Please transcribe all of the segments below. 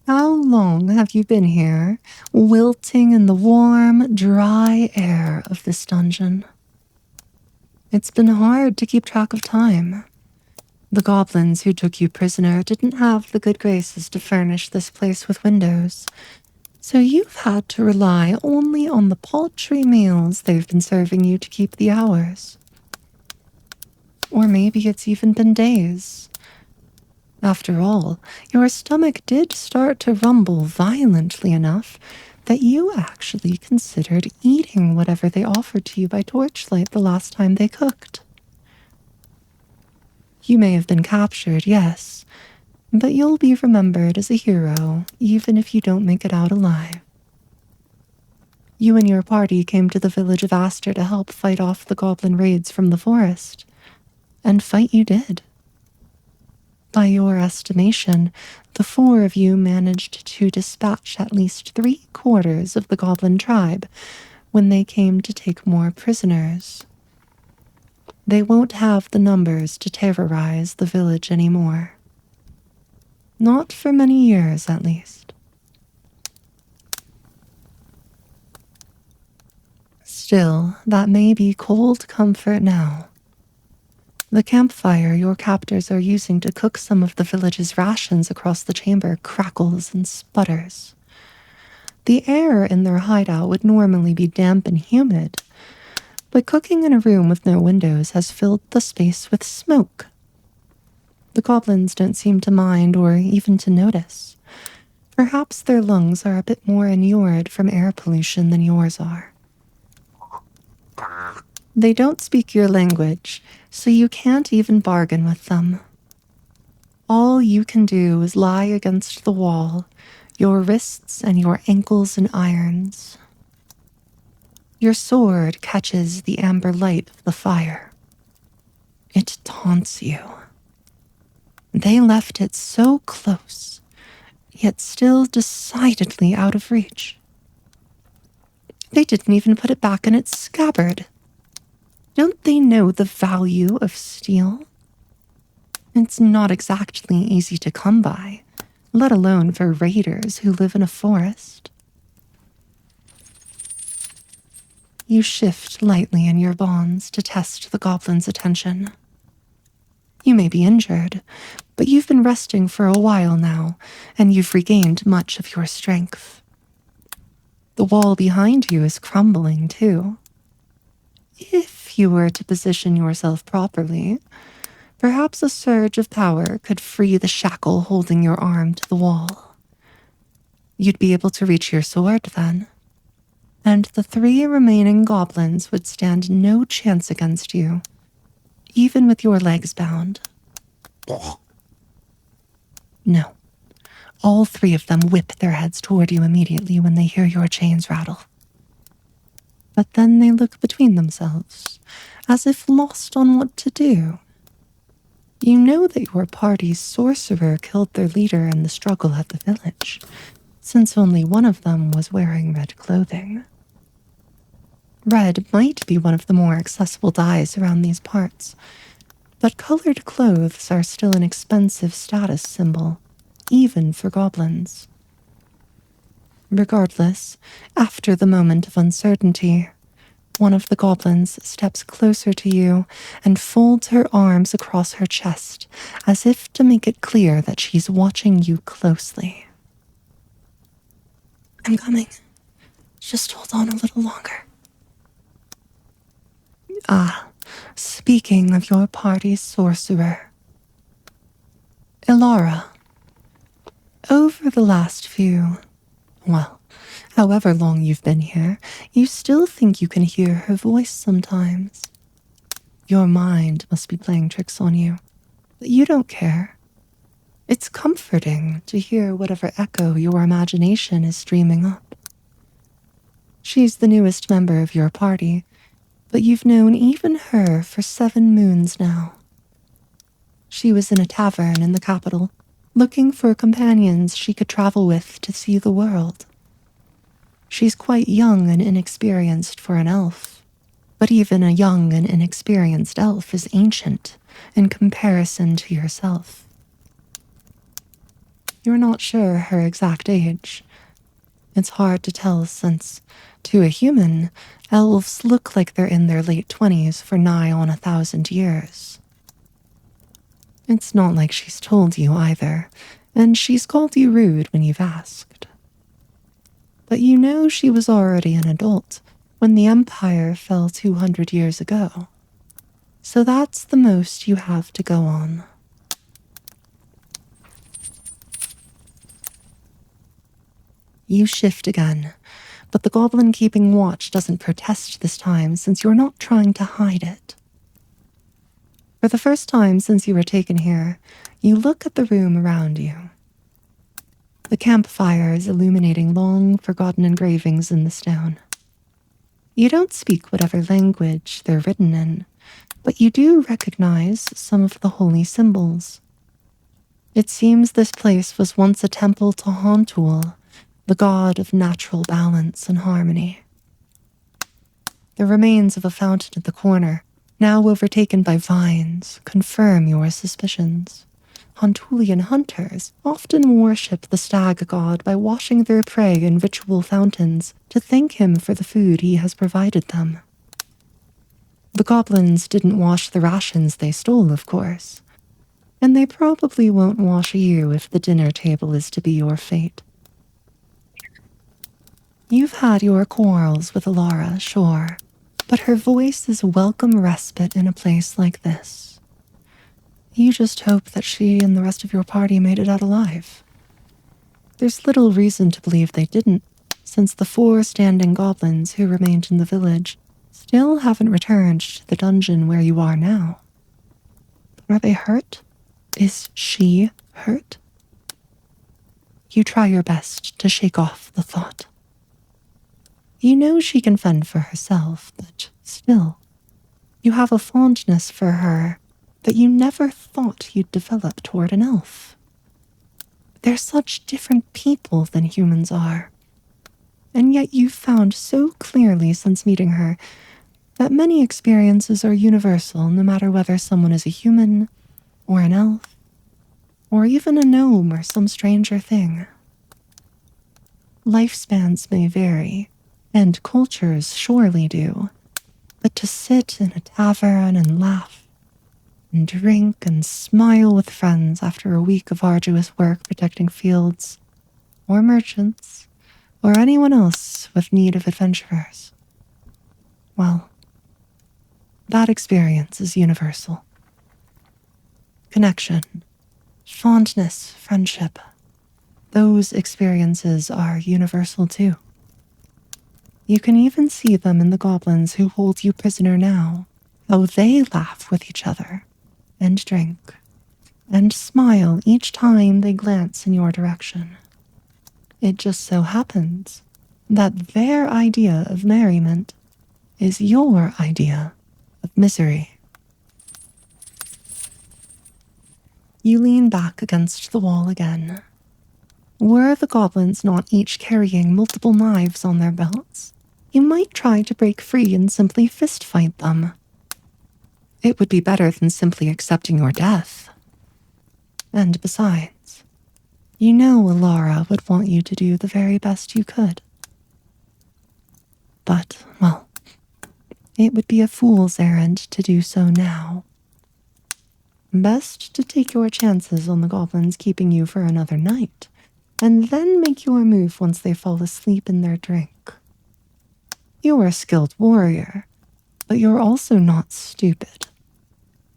How long have you been here, wilting in the warm, dry air of this dungeon? It's been hard to keep track of time. The goblins who took you prisoner didn't have the good graces to furnish this place with windows, so you've had to rely only on the paltry meals they've been serving you to keep the hours. Or maybe it's even been days. After all, your stomach did start to rumble violently enough that you actually considered eating whatever they offered to you by torchlight the last time they cooked. You may have been captured, yes, but you'll be remembered as a hero even if you don't make it out alive. You and your party came to the village of Aster to help fight off the goblin raids from the forest, and fight you did. By your estimation, the four of you managed to dispatch at least 3/4 of the goblin tribe when they came to take more prisoners. They won't have the numbers to terrorize the village anymore. Not for many years, at least. Still, that may be cold comfort now. The campfire your captors are using to cook some of the village's rations across the chamber crackles and sputters. The air in their hideout would normally be damp and humid, but cooking in a room with no windows has filled the space with smoke. The goblins don't seem to mind or even to notice. Perhaps their lungs are a bit more inured from air pollution than yours are. They don't speak your language, so you can't even bargain with them. All you can do is lie against the wall, your wrists and your ankles in irons. Your sword catches the amber light of the fire. It taunts you. They left it so close, yet still decidedly out of reach. They didn't even put it back in its scabbard. Don't they know the value of steel? It's not exactly easy to come by, let alone for raiders who live in a forest. You shift lightly in your bonds to test the goblin's attention. You may be injured, but you've been resting for a while now, and you've regained much of your strength. The wall behind you is crumbling, too. If you were to position yourself properly, perhaps a surge of power could free the shackle holding your arm to the wall. You'd be able to reach your sword then, and the 3 remaining goblins would stand no chance against you, even with your legs bound. No. All 3 of them whip their heads toward you immediately when they hear your chains rattle. But then they look between themselves, as if lost on what to do. You know that your party's sorcerer killed their leader in the struggle at the village, since only one of them was wearing red clothing. Red might be one of the more accessible dyes around these parts, but colored clothes are still an expensive status symbol, even for goblins. Regardless, after the moment of uncertainty, one of the goblins steps closer to you and folds her arms across her chest, as if to make it clear that she's watching you closely. I'm coming. Just hold on a little longer. Speaking of your party's sorcerer, Ilara. Over the last however long you've been here, you still think you can hear her voice sometimes. Your mind must be playing tricks on you, but you don't care. It's comforting to hear whatever echo your imagination is dreaming up. She's the newest member of your party, but you've known even her for 7 moons now. She was in a tavern in the capital, looking for companions she could travel with to see the world. She's quite young and inexperienced for an elf, but even a young and inexperienced elf is ancient in comparison to yourself. You're not sure her exact age. It's hard to tell since, to a human, elves look like they're in their late 20s for nigh on 1,000 years. It's not like she's told you either, and she's called you rude when you've asked. But you know she was already an adult when the Empire fell 200 years ago. So that's the most you have to go on. You shift again, but the goblin keeping watch doesn't protest this time since you're not trying to hide it. For the first time since you were taken here, you look at the room around you. The campfire is illuminating long forgotten engravings in the stone. You don't speak whatever language they're written in, but you do recognize some of the holy symbols. It seems this place was once a temple to Hontul, the god of natural balance and harmony. The remains of a fountain at the corner, now overtaken by vines, confirm your suspicions. Hontulian hunters often worship the stag god by washing their prey in ritual fountains to thank him for the food he has provided them. The goblins didn't wash the rations they stole, of course, and they probably won't wash you if the dinner table is to be your fate. You've had your quarrels with Alara, sure, but her voice is welcome respite in a place like this. You just hope that she and the rest of your party made it out alive. There's little reason to believe they didn't, since the 4 standing goblins who remained in the village still haven't returned to the dungeon where you are now. But are they hurt? Is she hurt? You try your best to shake off the thought. You know she can fend for herself, but still, you have a fondness for her that you never thought you'd develop toward an elf. They're such different people than humans are, and yet you've found so clearly since meeting her that many experiences are universal no matter whether someone is a human, or an elf, or even a gnome or some stranger thing. Lifespans may vary, and cultures surely do, but to sit in a tavern and laugh, and drink and smile with friends after a week of arduous work protecting fields, or merchants, or anyone else with need of adventurers, well, that experience is universal. Connection, fondness, friendship, those experiences are universal too. You can even see them in the goblins who hold you prisoner now, how they laugh with each other, and drink, and smile each time they glance in your direction. It just so happens that their idea of merriment is your idea of misery. You lean back against the wall again. Were the goblins not each carrying multiple knives on their belts, you might try to break free and simply fist-fight them. It would be better than simply accepting your death. And besides, you know Alara would want you to do the very best you could. But, well, it would be a fool's errand to do so now. Best to take your chances on the goblins keeping you for another night, and then make your move once they fall asleep in their drink. You're a skilled warrior, but you're also not stupid.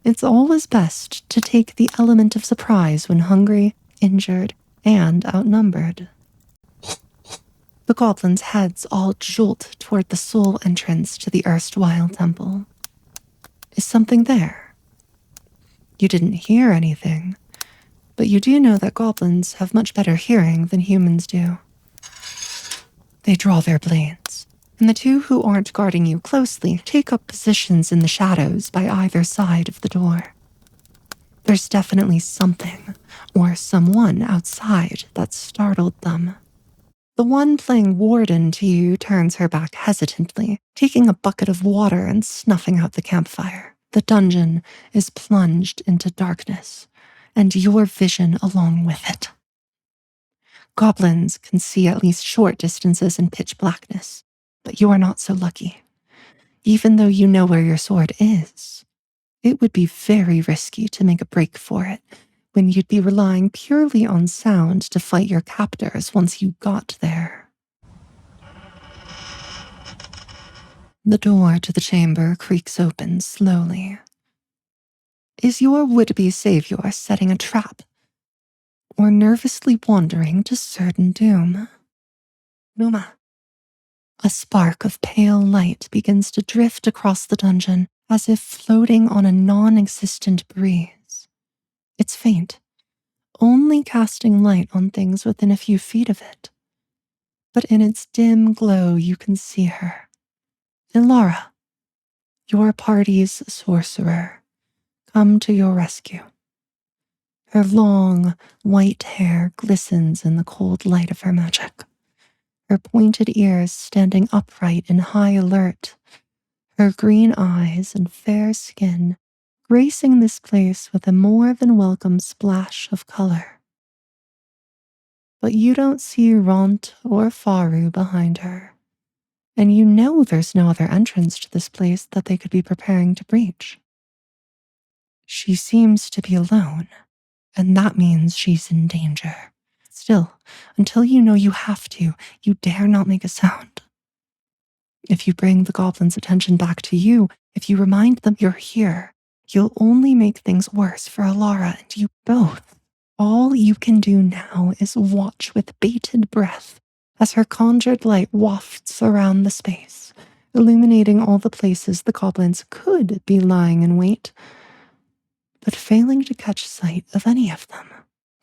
It's always best to take the element of surprise when hungry, injured, and outnumbered. The goblins' heads all jolt toward the sole entrance to the erstwhile temple. Is something there? You didn't hear anything, but you do know that goblins have much better hearing than humans do. They draw their blades, and the 2 who aren't guarding you closely take up positions in the shadows by either side of the door. There's definitely something, or someone outside that startled them. The one playing warden to you turns her back hesitantly, taking a bucket of water and snuffing out the campfire. The dungeon is plunged into darkness, and your vision along with it. Goblins can see at least short distances in pitch blackness, but you are not so lucky. Even though you know where your sword is, it would be very risky to make a break for it when you'd be relying purely on sound to fight your captors once you got there. The door to the chamber creaks open slowly. Is your would-be savior setting a trap, or nervously wandering to certain doom? Numa. A spark of pale light begins to drift across the dungeon as if floating on a non-existent breeze. It's faint, only casting light on things within a few feet of it. But in its dim glow you can see her. Ilara, your party's sorcerer, come to your rescue. Her long, white hair glistens in the cold light of her magic, her pointed ears standing upright in high alert, her green eyes and fair skin gracing this place with a more than welcome splash of color. But you don't see Ront or Faru behind her, and you know there's no other entrance to this place that they could be preparing to breach. She seems to be alone, and that means she's in danger. Still, until you know you have to, you dare not make a sound. If you bring the goblin's attention back to you, if you remind them you're here, you'll only make things worse for Ilara and you both. All you can do now is watch with bated breath as her conjured light wafts around the space, illuminating all the places the goblins could be lying in wait, but failing to catch sight of any of them.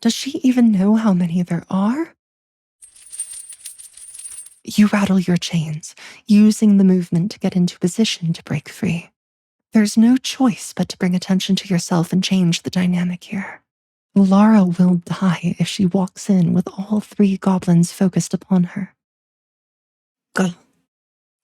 Does she even know how many there are? You rattle your chains, using the movement to get into position to break free. There's no choice but to bring attention to yourself and change the dynamic here. Lara will die if she walks in with all three goblins focused upon her. Go.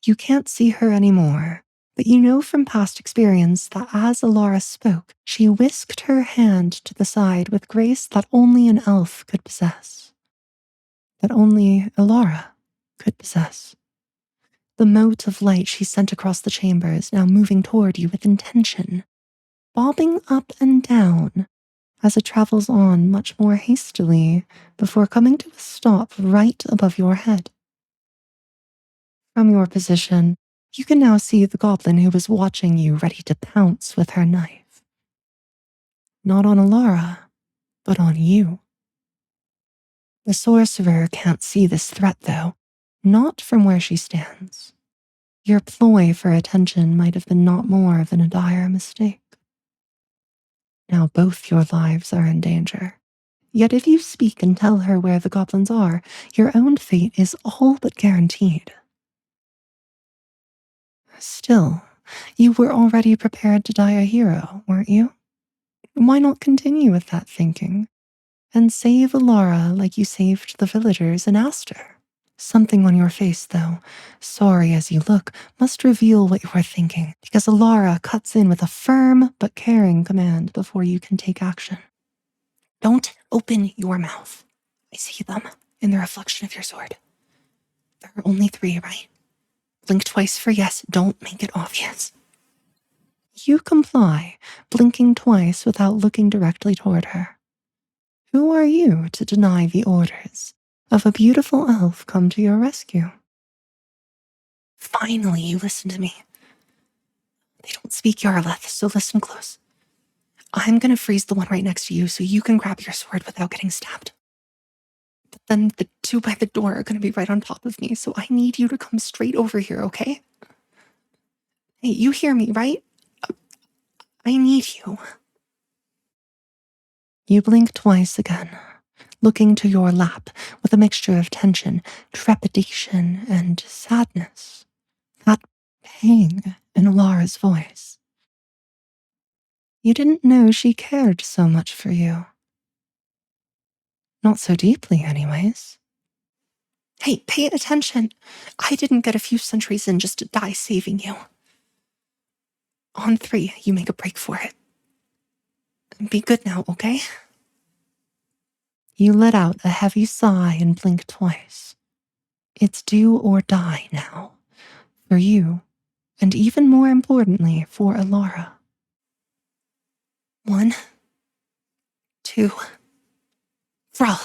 You can't see her anymore, but you know from past experience that as Ilara spoke, she whisked her hand to the side with grace that only an elf could possess. That only Ilara could possess. The mote of light she sent across the chamber is now moving toward you with intention, bobbing up and down as it travels on much more hastily before coming to a stop right above your head. From your position, you can now see the goblin who was watching you ready to pounce with her knife. Not on Ilara, but on you. The sorcerer can't see this threat, though, not from where she stands. Your ploy for attention might have been not more than a dire mistake. Now both your lives are in danger. Yet if you speak and tell her where the goblins are, your own fate is all but guaranteed. Still, you were already prepared to die a hero, weren't you? Why not continue with that thinking and save Ilara like you saved the villagers in Aster? Something on your face, though, sorry as you look, must reveal what you are thinking, because Ilara cuts in with a firm but caring command before you can take action. Don't open your mouth. I see them in the reflection of your sword. There are only three, right? Blink twice for yes, don't make it obvious. You comply, blinking twice without looking directly toward her. Who are you to deny the orders of a beautiful elf come to your rescue? Finally, you listen to me. They don't speak Yarleth, so listen close. I'm gonna freeze the one right next to you so you can grab your sword without getting stabbed. But then the two by the door are gonna be right on top of me, so I need you to come straight over here, okay? Hey, you hear me, right? I need you. You blink twice again, looking to your lap with a mixture of tension, trepidation, and sadness. That pang in Ilara's voice. You didn't know she cared so much for you. Not so deeply, anyways. Hey, pay attention. I didn't get a few centuries in just to die saving you. On three, you make a break for it. Be good now, okay? You let out a heavy sigh and blink twice. It's do or die now, for you, and even more importantly, for Alara. 1, 2, Frol.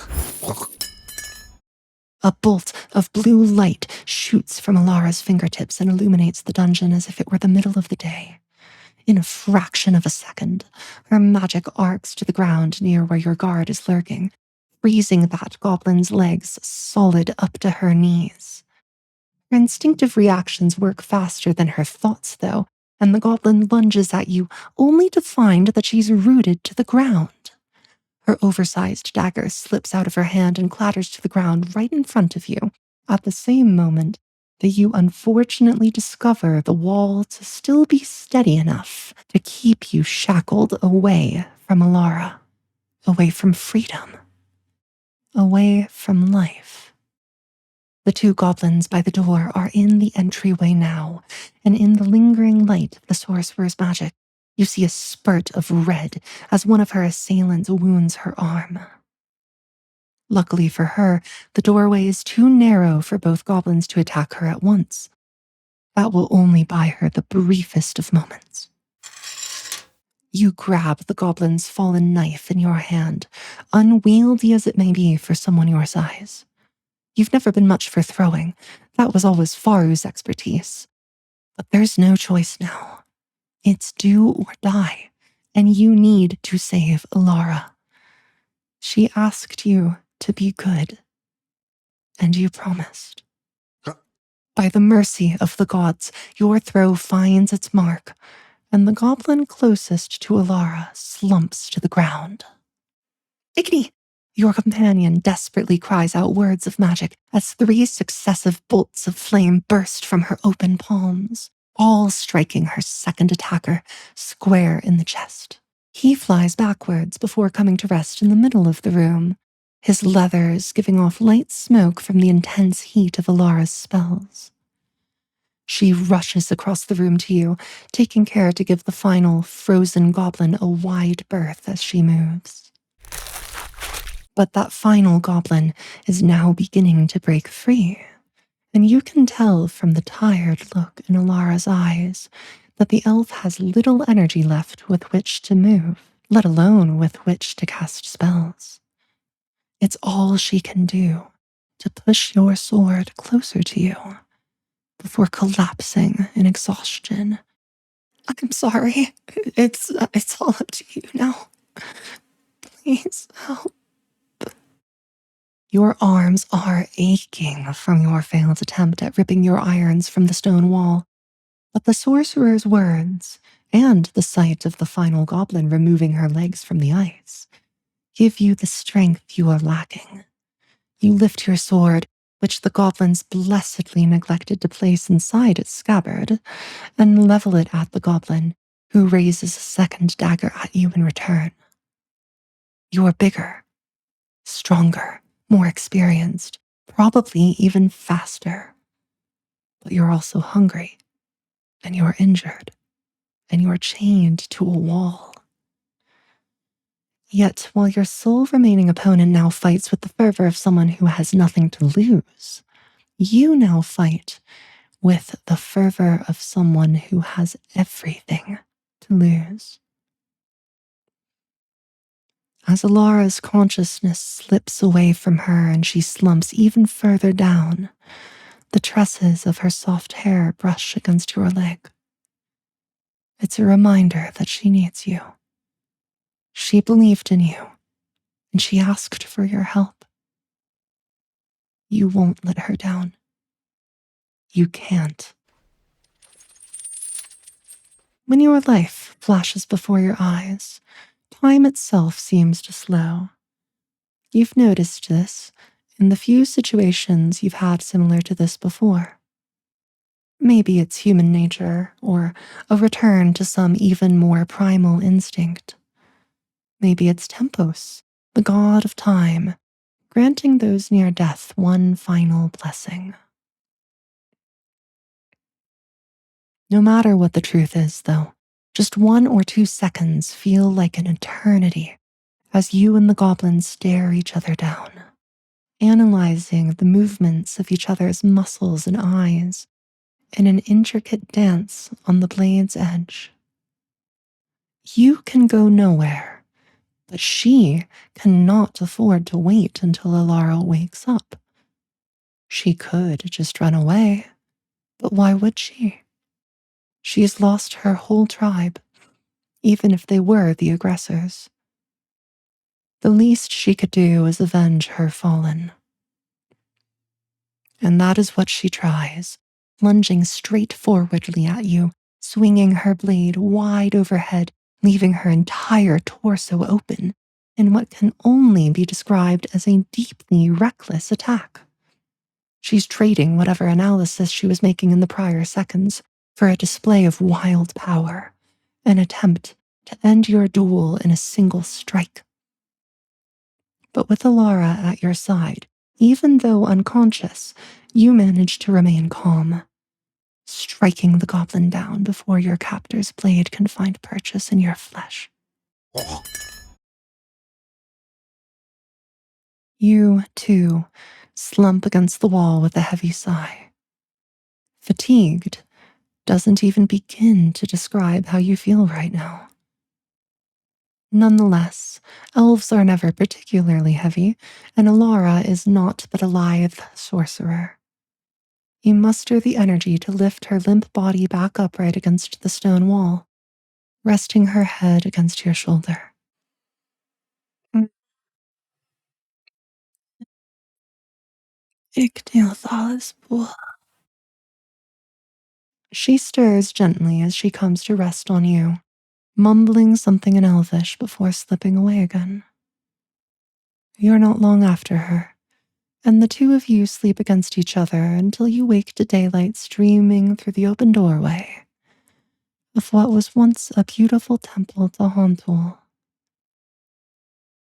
A bolt of blue light shoots from Alara's fingertips and illuminates the dungeon as if it were the middle of the day. In a fraction of a second, her magic arcs to the ground near where your guard is lurking, freezing that goblin's legs solid up to her knees. Her instinctive reactions work faster than her thoughts, though, and the goblin lunges at you only to find that she's rooted to the ground. Her oversized dagger slips out of her hand and clatters to the ground right in front of you, at the same moment that you unfortunately discover the wall to still be steady enough to keep you shackled away from Alara, away from freedom, away from life. The 2 goblins by the door are in the entryway now, and in the lingering light of the sorcerer's magic, you see a spurt of red as one of her assailants wounds her arm. Luckily for her, the doorway is too narrow for both goblins to attack her at once. That will only buy her the briefest of moments. You grab the goblin's fallen knife in your hand, unwieldy as it may be for someone your size. You've never been much for throwing. That was always Faru's expertise. But there's no choice now. It's do or die, and you need to save Alara. She asked you to be good, and you promised. By the mercy of the gods, your throw finds its mark, and the goblin closest to Alara slumps to the ground. Igni! Your companion desperately cries out words of magic as 3 successive bolts of flame burst from her open palms, all striking her second attacker square in the chest. He flies backwards before coming to rest in the middle of the room, his leathers giving off light smoke from the intense heat of Alara's spells. She rushes across the room to you, taking care to give the final frozen goblin a wide berth as she moves. But that final goblin is now beginning to break free, and you can tell from the tired look in Alara's eyes that the elf has little energy left with which to move, let alone with which to cast spells. It's all she can do to push your sword closer to you before collapsing in exhaustion. I'm sorry. It's all up to you now. Please help. Your arms are aching from your failed attempt at ripping your irons from the stone wall, but the sorcerer's words and the sight of the final goblin removing her legs from the ice give you the strength you are lacking. You lift your sword, which the goblins blessedly neglected to place inside its scabbard, and level it at the goblin, who raises a second dagger at you in return. You're bigger, stronger, more experienced, probably even faster. But you're also hungry, and you're injured, and you're chained to a wall. Yet, while your sole remaining opponent now fights with the fervor of someone who has nothing to lose, you now fight with the fervor of someone who has everything to lose. As Alara's consciousness slips away from her and she slumps even further down, the tresses of her soft hair brush against your leg. It's a reminder that she needs you. She believed in you, and she asked for your help. You won't let her down. You can't. When your life flashes before your eyes, time itself seems to slow. You've noticed this in the few situations you've had similar to this before. Maybe it's human nature or a return to some even more primal instinct. Maybe it's Tempos, the god of time, granting those near death one final blessing. No matter what the truth is, though, just 1 or 2 seconds feel like an eternity as you and the goblin stare each other down, analyzing the movements of each other's muscles and eyes in an intricate dance on the blade's edge. You can go nowhere, but she cannot afford to wait until Alara wakes up. She could just run away, but why would she? She's lost her whole tribe, even if they were the aggressors. The least she could do is avenge her fallen. And that is what she tries, lunging straight forwardly at you, swinging her blade wide overhead, leaving her entire torso open in what can only be described as a deeply reckless attack. She's trading whatever analysis she was making in the prior seconds for a display of wild power, an attempt to end your duel in a single strike. But with Alara at your side, even though unconscious, you manage to remain calm, striking the goblin down before your captor's blade can find purchase in your flesh. You, too, slump against the wall with a heavy sigh. Fatigued doesn't even begin to describe how you feel right now. Nonetheless, elves are never particularly heavy, and Alara is not but a lithe sorcerer. You muster the energy to lift her limp body back upright against the stone wall, resting her head against your shoulder. She stirs gently as she comes to rest on you, mumbling something in Elvish before slipping away again. You're not long after her, and the two of you sleep against each other until you wake to daylight streaming through the open doorway of what was once a beautiful temple to Hontul.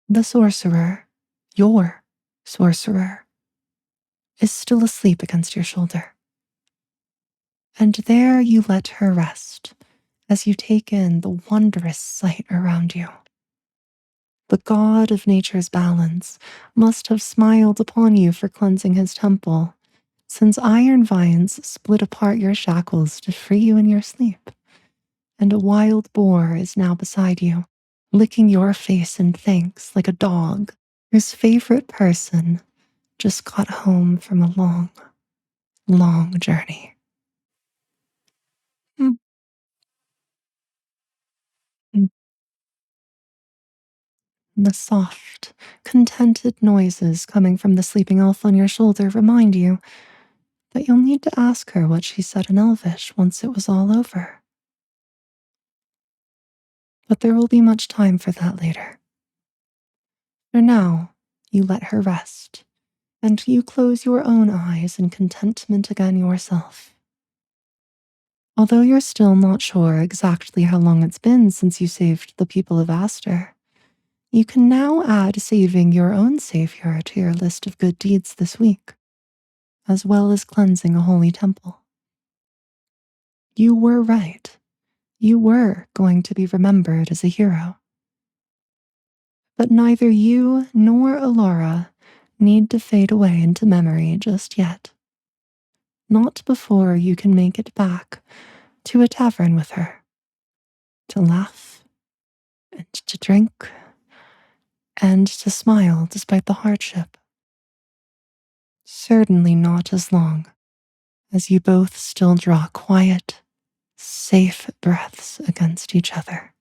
The sorcerer, your sorcerer, is still asleep against your shoulder. And there you let her rest as you take in the wondrous sight around you. The god of nature's balance must have smiled upon you for cleansing his temple, since iron vines split apart your shackles to free you in your sleep. And a wild boar is now beside you, licking your face in thanks like a dog whose favorite person just got home from a long, long journey. Mm. The soft, contented noises coming from the sleeping elf on your shoulder remind you that you'll need to ask her what she said in Elvish once it was all over. But there will be much time for that later. For now, you let her rest, and you close your own eyes in contentment again yourself. Although you're still not sure exactly how long it's been since you saved the people of Aster, you can now add saving your own savior to your list of good deeds this week, as well as cleansing a holy temple. You were right. You were going to be remembered as a hero. But neither you nor Alara need to fade away into memory just yet. Not before you can make it back to a tavern with her, to laugh and to drink and to smile despite the hardship. Certainly not as long as you both still draw quiet, safe breaths against each other.